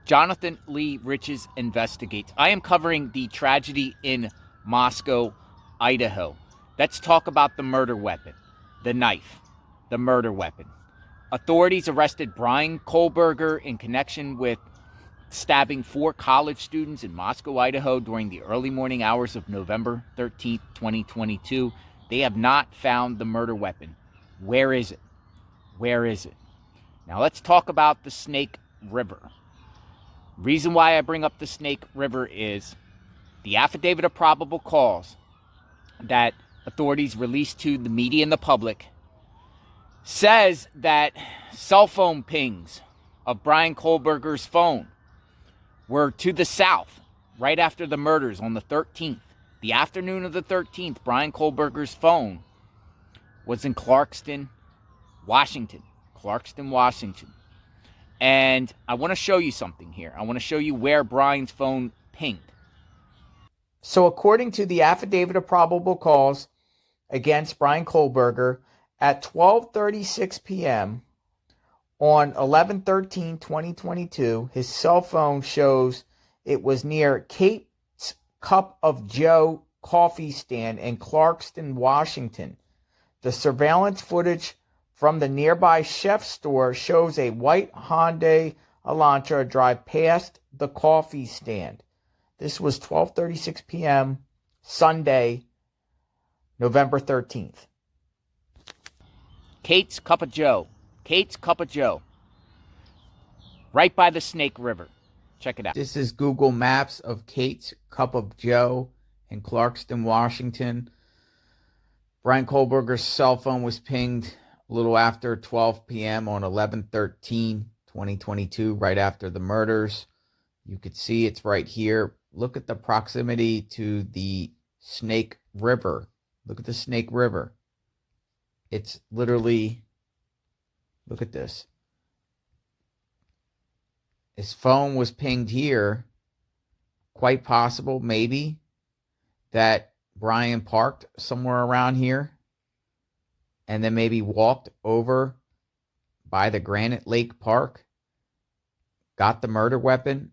Jonathan Lee Riches investigates. I am covering the tragedy in Moscow, Idaho. Let's talk about the murder weapon, the knife, the murder weapon. Authorities arrested Bryan Kohberger in connection with stabbing 4 college students in Moscow, Idaho during the early morning hours of November 13th, 2022. They have not found the murder weapon. Where is it? Where is it? Now let's talk about the Snake River. Reason why I bring up the Snake River is the affidavit of probable cause that authorities released to the media and the public says that cell phone pings of Bryan Kohberger's phone were to the south right after the murders on the 13th. The afternoon of the 13th, Bryan Kohberger's phone was in Clarkston, Washington. Clarkston, Washington. And I want to show you something here. I want to show you where Bryan's phone pinged. So according to the affidavit of probable cause against Bryan Kohberger, at 12:36 p.m. on 11/13/2022, his cell phone shows it was near Kate's Cup of Joe coffee stand in Clarkston, Washington. The surveillance footage from the nearby chef store shows a white Hyundai Elantra drive past the coffee stand. This was 12:36 p.m. Sunday, November 13th. Kate's Cup of Joe. Kate's Cup of Joe. Right by the Snake River. Check it out. This is Google Maps of Kate's Cup of Joe in Clarkston, Washington. Bryan Kohberger's cell phone was pinged a little after 12 p.m. on 11/13/2022, right after the murders. You could see it's right here. Look at the proximity to the Snake River. Look at the Snake River. It's literally, look at this. His phone was pinged here. Quite possible, maybe, that Bryan parked somewhere around here and then maybe walked over by the Granite Lake Park, got the murder weapon,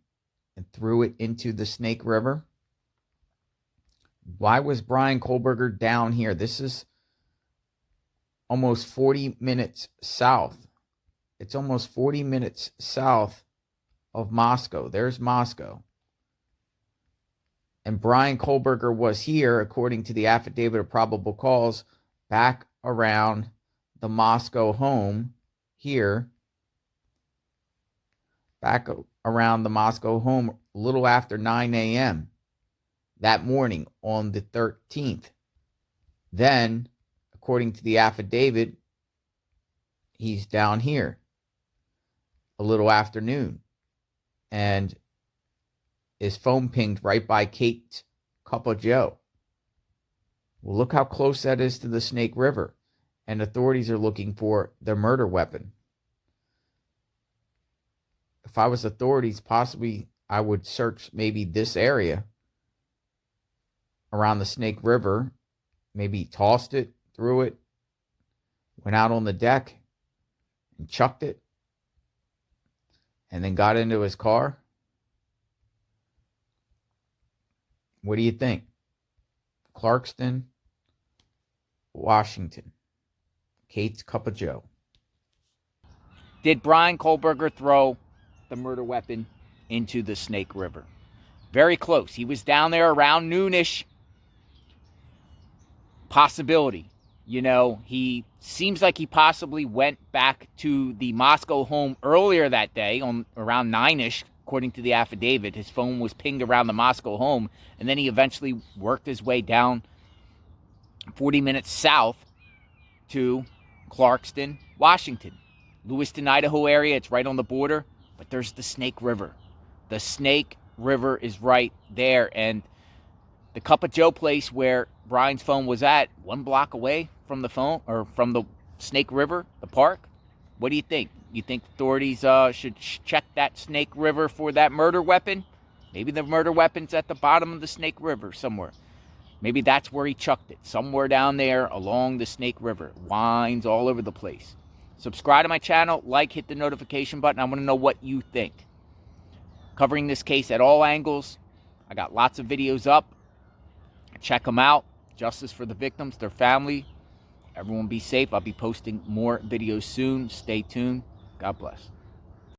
and threw it into the Snake River. Why was Bryan Kohberger down here? This is almost 40 minutes south. It's almost 40 minutes south of Moscow. There's Moscow. And Bryan Kohberger was here, according to the affidavit of probable cause, back around the Moscow home here. Back around the Moscow home a little after 9 a.m. that morning on the 13th. Then, according to the affidavit, he's down here a little afternoon. And his phone pinged right by Kate's Cup of Joe. Well, look how close that is to the Snake River. And authorities are looking for the murder weapon. If I was authorities, possibly I would search maybe this area around the Snake River. Maybe tossed it, threw it, went out on the deck and chucked it, and then got into his car. What do you think? Clarkston, Washington. Kate's Cup of Joe. Did Bryan Kohberger throw the murder weapon into the Snake River? Very close. He was down there around noonish. Possibility. You know, he seems like he possibly went back to the Moscow home earlier that day on around 9-ish. According to the affidavit, his phone was pinged around the Moscow home, and then he eventually worked his way down 40 minutes south to Clarkston, Washington. Lewiston, Idaho area, it's right on the border, but there's the Snake River. The Snake River is right there, and the Cup of Joe place where Bryan's phone was at, 1 block away from the phone, or from the Snake River, the park. What do you think? You think authorities should check that Snake River for that murder weapon? Maybe the murder weapon's at the bottom of the Snake River somewhere. Maybe that's where he chucked it, somewhere down there along the Snake River. It winds all over the place. Subscribe to my channel, like, hit the notification button. I want to know what you think. covering this case at all angles. I got lots of videos up. Check them out. Justice for the victims, their family. Everyone be safe. I'll be posting more videos soon. Stay tuned. God bless.